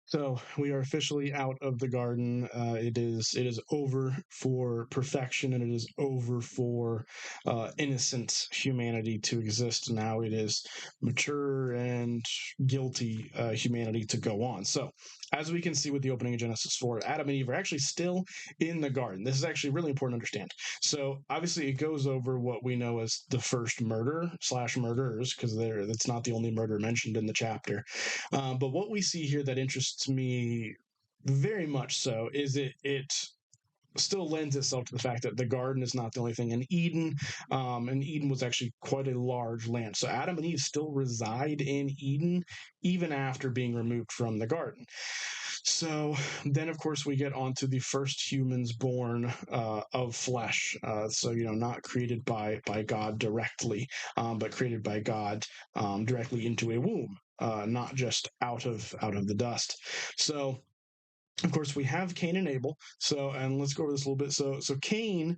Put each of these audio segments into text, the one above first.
So we are officially out of the garden. It is over for perfection, and it is over for innocent humanity to exist. Now it is mature and guilty humanity to go on. So, as we can see with the opening of Genesis 4, Adam and Eve are actually still in the garden. This is actually really important to understand. So, obviously, it goes over what we know as the first murder slash murderers, because that's not the only murder mentioned in the chapter. But what we see here that interests me very much so is it still lends itself to the fact that the garden is not the only thing in Eden, and Eden was actually quite a large land. So Adam and Eve still reside in Eden even after being removed from the garden. So then, of course, we get onto the first humans born of flesh. So not created by God directly, but created by God directly into a womb, not just out of the dust. So, of course, we have Cain and Abel. So, and let's go over this a little bit. So Cain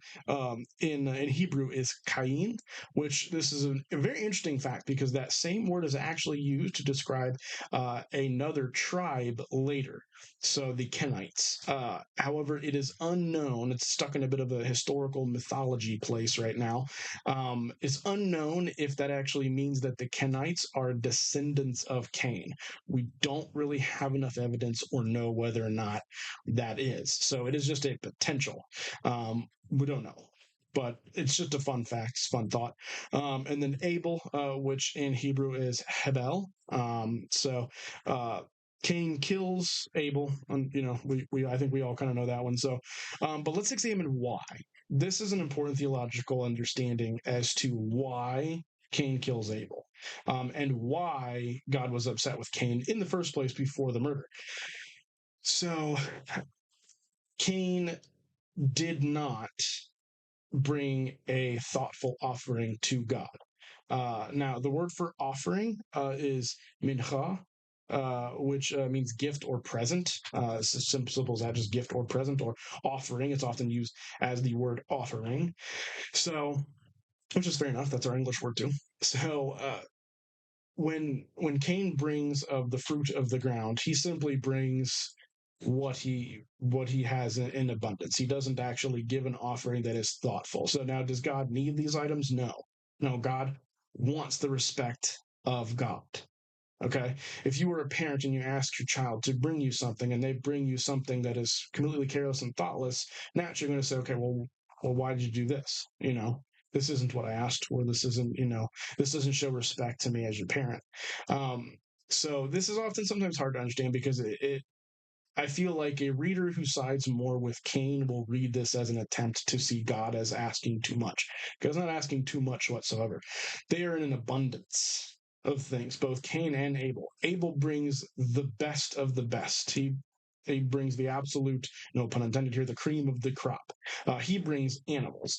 in Hebrew is Cain, which this is a very interesting fact because that same word is actually used to describe another tribe later. So the Kenites. However, it is unknown. It's stuck in a bit of a historical mythology place right now. It's unknown if that actually means that the Kenites are descendants of Cain. We don't really have enough evidence or know whether or not that is. So it is just a potential. We don't know. But it's just a fun fact, fun thought. And then Abel, which in Hebrew is Hebel. Cain kills Abel, and we I think we all kind of know that one. So, but let's examine why. This is an important theological understanding as to why Cain kills Abel, and why God was upset with Cain in the first place before the murder. So, Cain did not bring a thoughtful offering to God. Now, the word for offering is mincha, which means gift or present. It's as simple as that, just gift or present or offering. It's often used as the word offering. So, which is fair enough. That's our English word too. So, when Cain brings of the fruit of the ground, he simply brings what he has in abundance. He doesn't actually give an offering that is thoughtful. So now, does God need these items? No. God wants the respect of God. Okay, if you were a parent and you asked your child to bring you something, and they bring you something that is completely careless and thoughtless, naturally you're going to say, okay, well, why did you do this? This isn't what I asked for. This isn't, this doesn't show respect to me as your parent. So this is often sometimes hard to understand because I feel like a reader who sides more with Cain will read this as an attempt to see God as asking too much. God's not asking too much whatsoever. They are in an abundance of things, both Cain and Abel. Abel brings the best of the best. He brings the absolute, no pun intended here, the cream of the crop. He brings animals.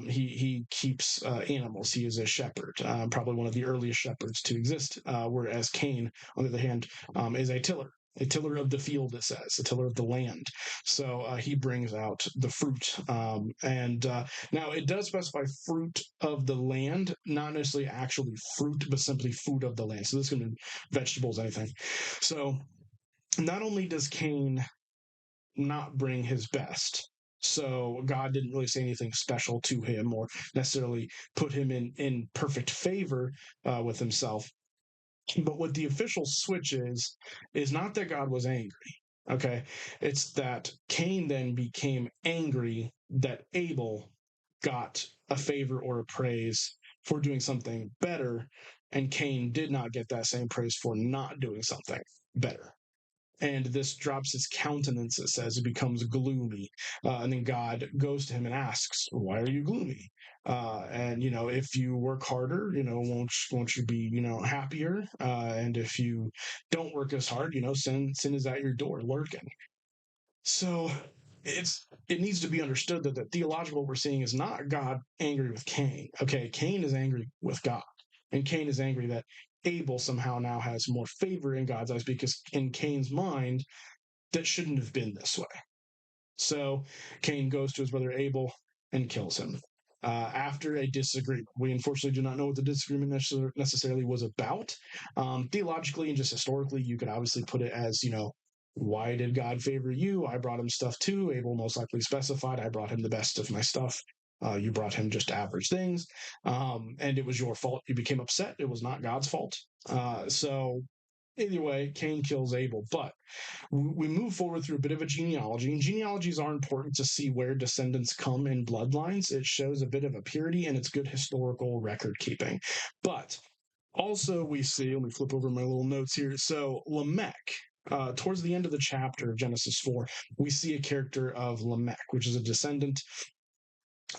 He keeps animals. He is a shepherd, probably one of the earliest shepherds to exist, whereas Cain, on the other hand, is a tiller of the field, it says, a tiller of the land. So he brings out the fruit. And now it does specify fruit of the land, not necessarily actually fruit, but simply food of the land. So this can be vegetables, anything. So not only does Cain not bring his best, so God didn't really say anything special to him or necessarily put him in perfect favor with himself. But what the official switch is not that God was angry. Okay. It's that Cain then became angry that Abel got a favor or a praise for doing something better, and Cain did not get that same praise for not doing something better. And this drops his countenance, it says. It becomes gloomy. And then God goes to him and asks, why are you gloomy? And if you work harder, won't you be happier? And if you don't work as hard, sin is at your door lurking. So it needs to be understood that the theological we're seeing is not God angry with Cain. Okay, Cain is angry with God, and Cain is angry that Abel somehow now has more favor in God's eyes, because in Cain's mind, that shouldn't have been this way. So Cain goes to his brother Abel and kills him. After a disagreement. We unfortunately do not know what the disagreement necessarily was about. Theologically and just historically, you could obviously put it as, Why did God favor you? I brought him stuff too. Abel most likely specified, I brought him the best of my stuff. You brought him just average things. And it was your fault. You became upset. It was not God's fault. So either way, Cain kills Abel. But we move forward through a bit of a genealogy, and genealogies are important to see where descendants come in bloodlines. It shows a bit of a purity, and it's good historical record keeping. But also we see, let me flip over my little notes here. So Lamech, towards the end of the chapter of Genesis 4, we see a character of Lamech, which is a descendant.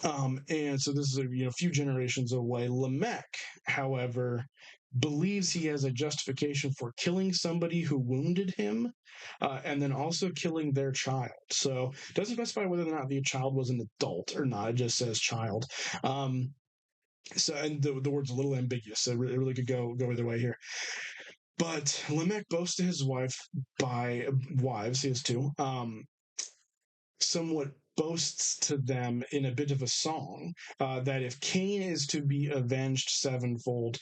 And so this is a few generations away. Lamech, however, believes he has a justification for killing somebody who wounded him, and then also killing their child. So it doesn't specify whether or not the child was an adult or not. It just says child. So, and the word's a little ambiguous, so it really could go either way here. But Lamech boasts to his wife by wives, he has two, somewhat boasts to them in a bit of a song, that if Cain is to be avenged sevenfold,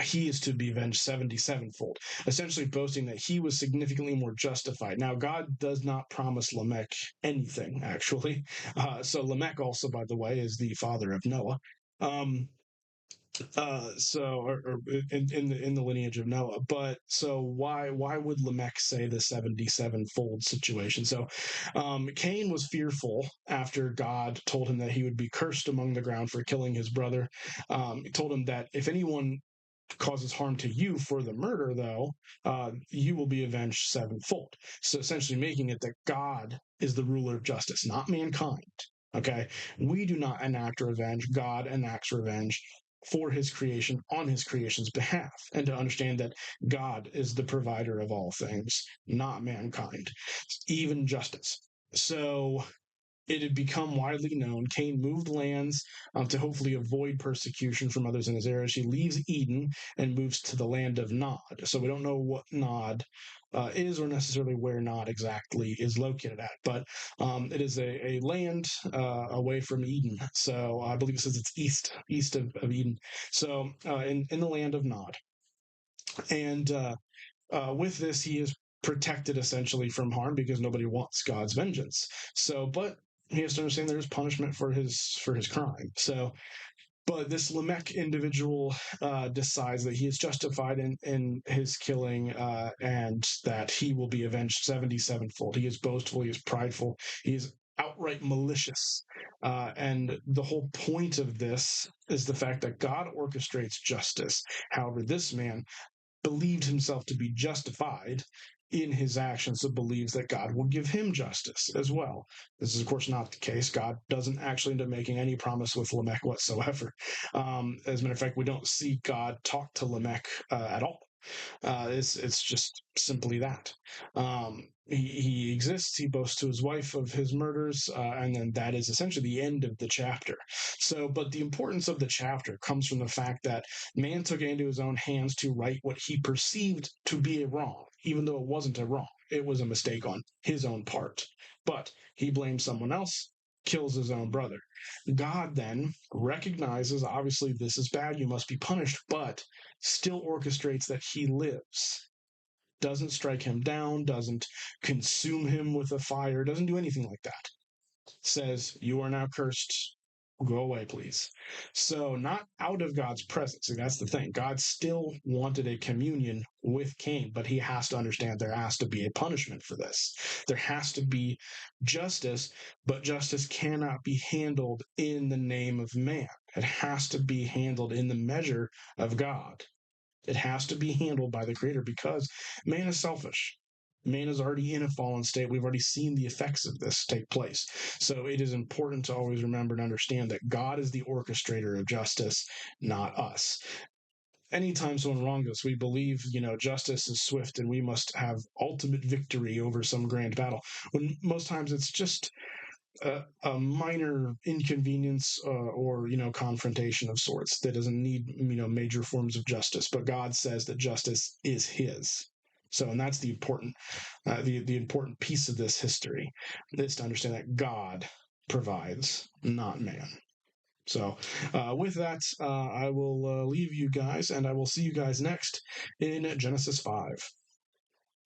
he is to be avenged 77-fold, essentially boasting that he was significantly more justified. Now, God does not promise Lamech anything, actually. So Lamech also, by the way, is the father of Noah. Or in the lineage of Noah. But so why would Lamech say the 77-fold situation? So Cain was fearful after God told him that he would be cursed among the ground for killing his brother. He told him that if anyone causes harm to you for the murder, though, you will be avenged sevenfold. So essentially making it that God is the ruler of justice, not mankind. Okay, we do not enact revenge. God enacts revenge for his creation on his creation's behalf, and to understand that God is the provider of all things, not mankind, even justice. So it had become widely known. Cain moved lands to hopefully avoid persecution from others in his area. He leaves Eden and moves to the land of Nod. So we don't know what Nod is or necessarily where Nod exactly is located at, but it is a land away from Eden. So I believe it says it's east of Eden. So in the land of Nod. And with this, he is protected essentially from harm because nobody wants God's vengeance. So, but he has to understand there's punishment for his crime. So, but this Lamech individual decides that he is justified in his killing, and that he will be avenged 77-fold. He is boastful, he is prideful, he is outright malicious. And the whole point of this is the fact that God orchestrates justice. However, this man believed himself to be justified in his actions, so believes that God will give him justice as well. This is, of course, not the case. God doesn't actually end up making any promise with Lamech whatsoever. As a matter of fact, we don't see God talk to Lamech at all. It's just simply that. He exists. He boasts to his wife of his murders, and then that is essentially the end of the chapter. So, but the importance of the chapter comes from the fact that man took it into his own hands to right what he perceived to be a wrong, even though it wasn't a wrong. It was a mistake on his own part. But he blames someone else, kills his own brother. God then recognizes, obviously, this is bad, you must be punished, but still orchestrates that he lives. Doesn't strike him down, doesn't consume him with a fire, doesn't do anything like that. Says, you are now cursed. Go away, please. So, not out of God's presence. And that's the thing. God still wanted a communion with Cain, but he has to understand there has to be a punishment for this. There has to be justice, but justice cannot be handled in the name of man. It has to be handled in the measure of God. It has to be handled by the Creator because man is selfish. Man is already in a fallen state. We've already seen the effects of this take place. So it is important to always remember and understand that God is the orchestrator of justice, not us. Anytime someone wrongs us, we believe, justice is swift and we must have ultimate victory over some grand battle. When most times it's just a minor inconvenience or confrontation of sorts that doesn't need major forms of justice. But God says that justice is His. So, and that's the important the important piece of this history is to understand that God provides, not man. So, with that, I will leave you guys, and I will see you guys next in Genesis 5.